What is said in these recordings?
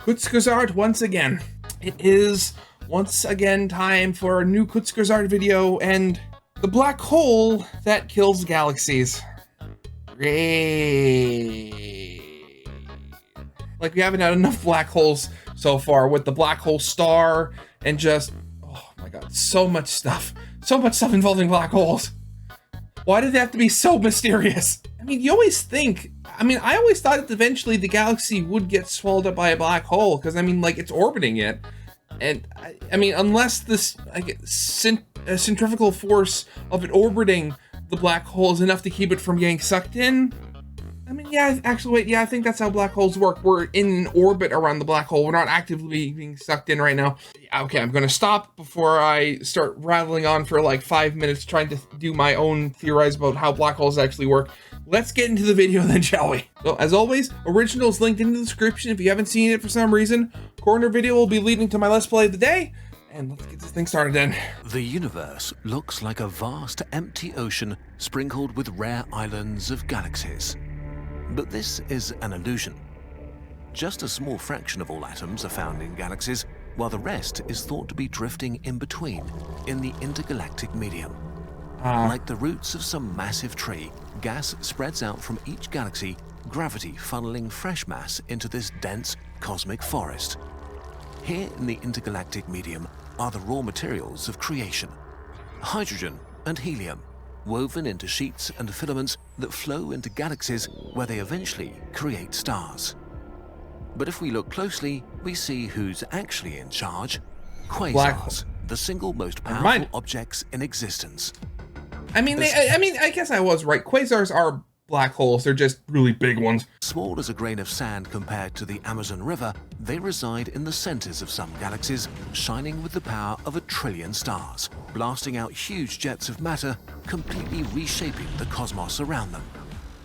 Kurzgesagt once again. It is once again time for a new Kurzgesagt video and the black hole that kills galaxies. Great. Like, we haven't had enough black holes so far with the black hole star and just, oh my god, so much stuff. So much stuff involving black holes. Why did they have to be so mysterious? I mean, you always think, I always thought that eventually the galaxy would get swallowed up by a black hole, because, like, it's orbiting it. And, unless this, centrifugal force of it orbiting the black hole is enough to keep it from getting sucked in. I think that's how black holes work. We're in an orbit around the black hole. We're not actively being sucked in right now. Okay, I'm gonna stop before I start rattling on for like 5 minutes trying to do my own theories about how black holes actually work. Let's get into the video then, shall we? So, as always, originals linked in the description if you haven't seen it for some reason. Corner video will be leading to my Let's Play of the day. And let's get this thing started then. The universe looks like a vast empty ocean sprinkled with rare islands of galaxies. But this is an illusion. Just a small fraction of all atoms are found in galaxies, while the rest is thought to be drifting in between, in the intergalactic medium. Like the roots of some massive tree, gas spreads out from each galaxy, gravity funneling fresh mass into this dense cosmic forest. Here in the intergalactic medium are the raw materials of creation: hydrogen and helium, woven into sheets and filaments that flow into galaxies where they eventually create stars. But if we look closely, we see who's actually in charge: quasars, the single most powerful objects in existence. I guess I was right. Quasars are black holes. They're just really big ones. Small as a grain of sand compared to the Amazon River, they reside in the centers of some galaxies, shining with the power of 1 trillion stars, blasting out huge jets of matter, completely reshaping the cosmos around them.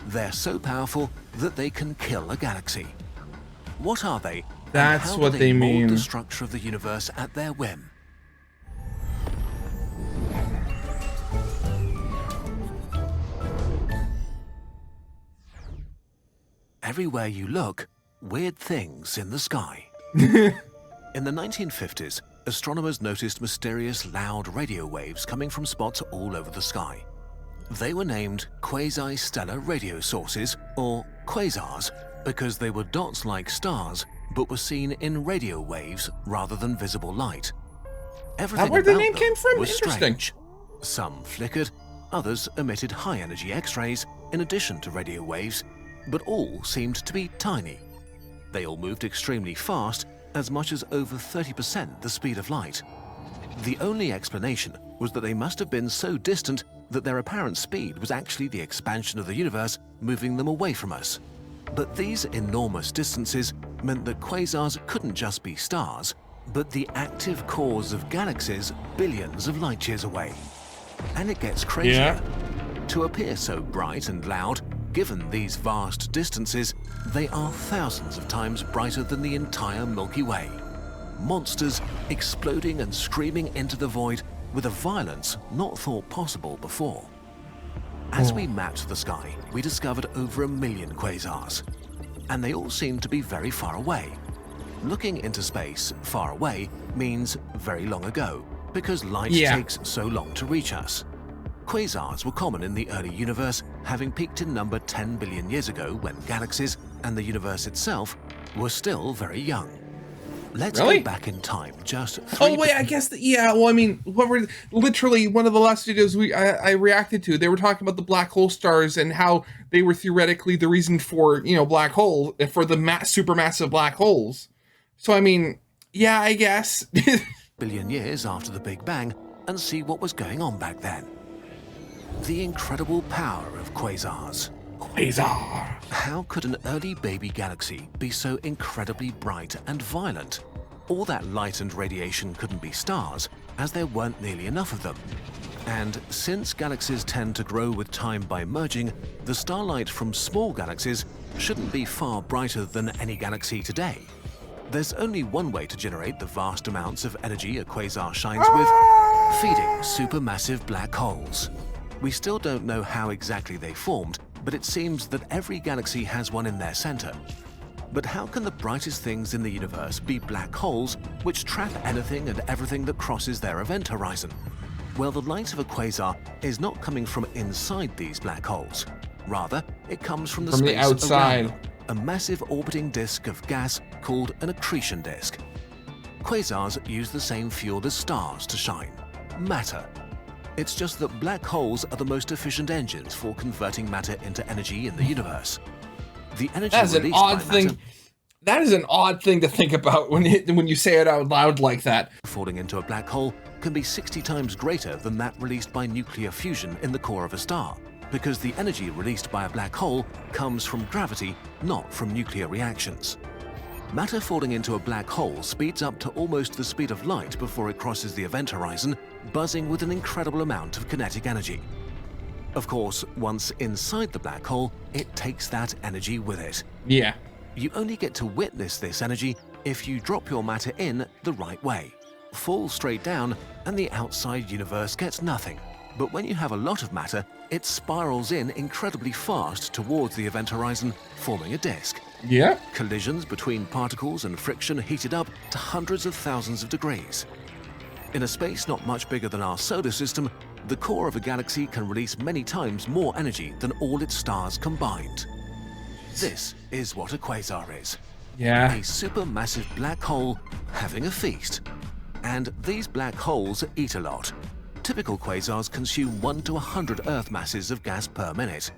They're so powerful that they can kill a galaxy. What are they? That's and how what do they mold mean. The structure of the universe at their whim. Everywhere you look, weird things in the sky. In the 1950s, astronomers noticed mysterious loud radio waves coming from spots all over the sky. They were named quasi-stellar radio sources, or quasars, because they were dots like stars, but were seen in radio waves rather than visible light. Everything where the about name them came from? was Interesting. strange. Some flickered, others emitted high-energy X-rays in addition to radio waves, but all seemed to be tiny. They all moved extremely fast, as much as over 30% the speed of light. The only explanation was that they must have been so distant that their apparent speed was actually the expansion of the universe moving them away from us. But these enormous distances meant that quasars couldn't just be stars, but the active cores of galaxies billions of light years away. And it gets crazier. To appear so bright and loud, given these vast distances, they are thousands of times brighter than the entire Milky Way. Monsters exploding and screaming into the void with a violence not thought possible before. As we mapped the sky, we discovered over 1 million quasars, and they all seem to be very far away. Looking into space far away means very long ago, because light takes so long to reach us. Quasars were common in the early universe, having peaked in number 10 billion years ago when galaxies and the universe itself were still very young. Let's go back in time just 3 literally one of the last videos I reacted to, they were talking about the black hole stars and how they were theoretically the reason for, black hole, for the supermassive black holes. So, I guess. billion years after the Big Bang, and see what was going on back then. The incredible power of quasars. Quasar. How could an early baby galaxy be so incredibly bright and violent? All that light and radiation couldn't be stars, as there weren't nearly enough of them. And since galaxies tend to grow with time by merging, the starlight from small galaxies shouldn't be far brighter than any galaxy today. There's only one way to generate the vast amounts of energy a quasar shines with: feeding supermassive black holes. We still don't know how exactly they formed, but it seems that every galaxy has one in their center. But how can the brightest things in the universe be black holes which trap anything and everything that crosses their event horizon? Well, the light of a quasar is not coming from inside these black holes. Rather, it comes from the space outside. around them, a massive orbiting disk of gas called an accretion disk. Quasars use the same fuel as stars to shine, matter. It's just that black holes are the most efficient engines for converting matter into energy in the universe. The energy That's an released odd by thing. matter, That is an odd thing to think about when you say it out loud like that. falling into a black hole can be 60 times greater than that released by nuclear fusion in the core of a star, because the energy released by a black hole comes from gravity, not from nuclear reactions. Matter falling into a black hole speeds up to almost the speed of light before it crosses the event horizon, buzzing with an incredible amount of kinetic energy. Of course, once inside the black hole, it takes that energy with it. Yeah. You only get to witness this energy if you drop your matter in the right way. Fall straight down and the outside universe gets nothing. But when you have a lot of matter, it spirals in incredibly fast towards the event horizon, forming a disk. Yeah. Collisions between particles and friction heated up to hundreds of thousands of degrees. In a space not much bigger than our solar system, the core of a galaxy can release many times more energy than all its stars combined. This is what a quasar is. Yeah. A supermassive black hole having a feast. And these black holes eat a lot. Typical quasars consume 1 to 100 Earth masses of gas per minute.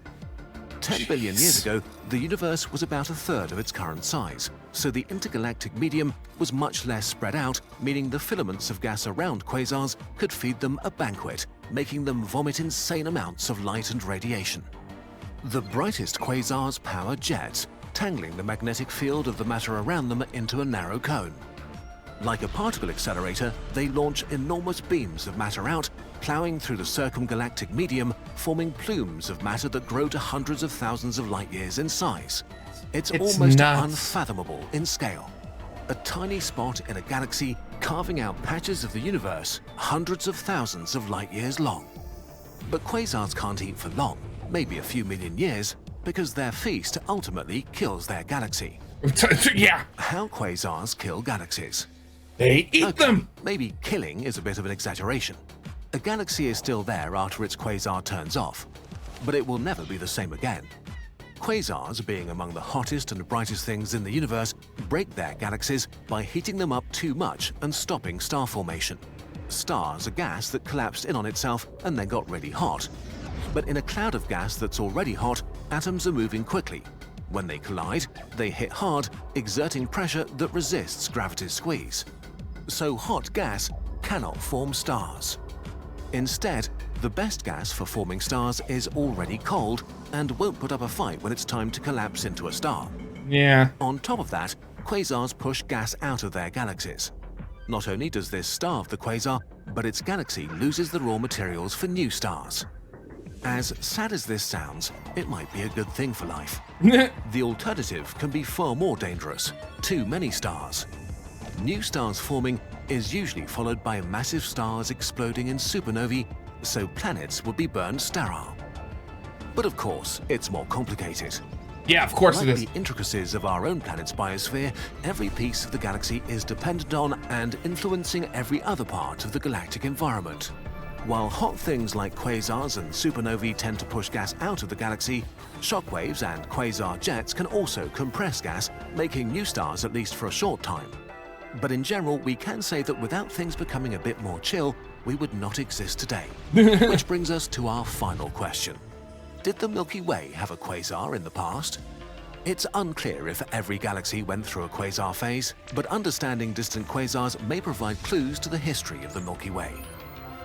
10 billion years ago, the universe was about a third of its current size, so the intergalactic medium was much less spread out, meaning the filaments of gas around quasars could feed them a banquet, making them vomit insane amounts of light and radiation. The brightest quasars power jets, tangling the magnetic field of the matter around them into a narrow cone. Like a particle accelerator, they launch enormous beams of matter out, plowing through the circumgalactic medium, forming plumes of matter that grow to hundreds of thousands of light years in size. It's almost nuts. unfathomable in scale. A tiny spot in a galaxy carving out patches of the universe hundreds of thousands of light years long. But quasars can't eat for long, maybe a few million years, because their feast ultimately kills their galaxy. Yeah. How quasars kill galaxies? They eat them. Maybe killing is a bit of an exaggeration. A galaxy is still there after its quasar turns off, but it will never be the same again. Quasars, being among the hottest and brightest things in the universe, break their galaxies by heating them up too much and stopping star formation. Stars are gas that collapsed in on itself and then got really hot. But in a cloud of gas that's already hot, atoms are moving quickly. When they collide, they hit hard, exerting pressure that resists gravity's squeeze. So hot gas cannot form stars. Instead, the best gas for forming stars is already cold and won't put up a fight when it's time to collapse into a star. Yeah. On top of that, quasars push gas out of their galaxies. Not only does this starve the quasar, but its galaxy loses the raw materials for new stars. As sad as this sounds, it might be a good thing for life. The alternative can be far more dangerous: too many stars. New stars forming is usually followed by massive stars exploding in supernovae, so planets would be burned sterile. But of course, it's more complicated. Yeah, of course Like it is. the intricacies of our own planet's biosphere, every piece of the galaxy is dependent on and influencing every other part of the galactic environment. While hot things like quasars and supernovae tend to push gas out of the galaxy, shockwaves and quasar jets can also compress gas, making new stars at least for a short time. But in general, we can say that without things becoming a bit more chill, we would not exist today. Which brings us to our final question. Did the Milky Way have a quasar in the past? It's unclear if every galaxy went through a quasar phase, but understanding distant quasars may provide clues to the history of the Milky Way.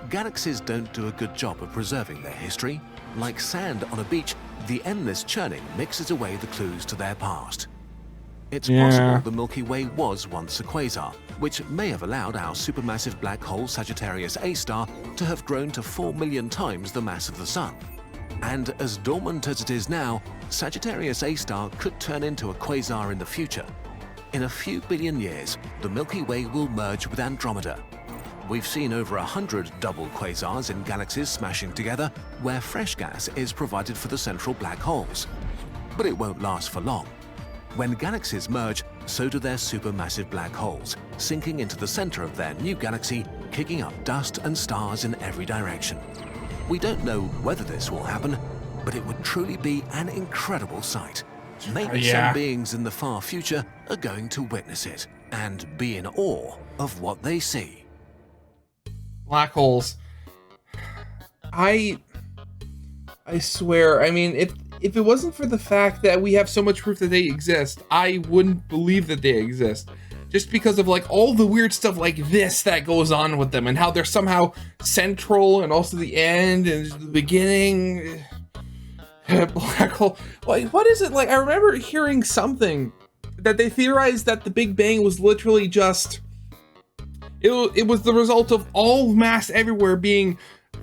Galaxies don't do a good job of preserving their history. Like sand on a beach, the endless churning mixes away the clues to their past. It's possible the Milky Way was once a quasar, which may have allowed our supermassive black hole Sagittarius A star to have grown to 4 million times the mass of the Sun. And as dormant as it is now, Sagittarius A star could turn into a quasar in the future. In a few billion years, the Milky Way will merge with Andromeda. We've seen over 100 double quasars in galaxies smashing together, where fresh gas is provided for the central black holes. But it won't last for long. When galaxies merge, so do their supermassive black holes, sinking into the center of their new galaxy, kicking up dust and stars in every direction. We don't know whether this will happen, but it would truly be an incredible sight. Maybe Yeah. some beings in the far future are going to witness it and be in awe of what they see. Black holes. I swear, I mean, if it wasn't for the fact that we have so much proof that they exist, I wouldn't believe that they exist. Just because of like all the weird stuff like this that goes on with them and how they're somehow central and also the end and the beginning. Black hole. Like, what is it like? I remember hearing something that they theorized that the Big Bang was literally just, it was the result of all mass everywhere being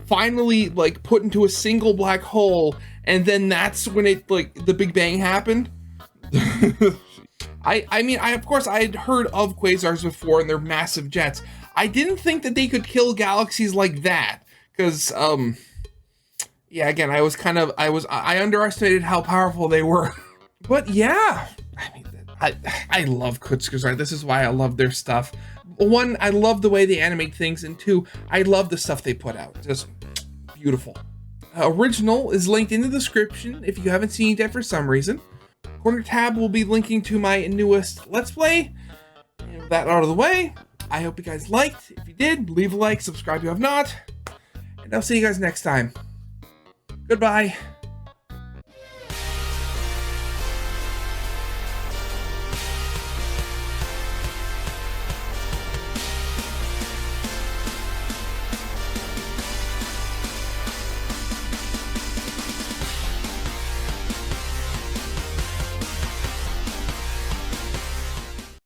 finally like put into a single black hole, and then that's when it like the Big Bang happened. I mean, of course I had heard of quasars before and their massive jets. I didn't think that they could kill galaxies like that, because yeah, again, I underestimated how powerful they were. But yeah, I mean, I love Kurzgesagt. This is why I love their stuff. One, I love the way they animate things, and two, I love the stuff they put out. Just beautiful. Original is linked in the description if you haven't seen it yet for some reason. Corner tab will be linking to my newest Let's Play. And with that out of the way, I hope you guys liked. If you did, leave a like, subscribe if you have not, and I'll see you guys next time. Goodbye.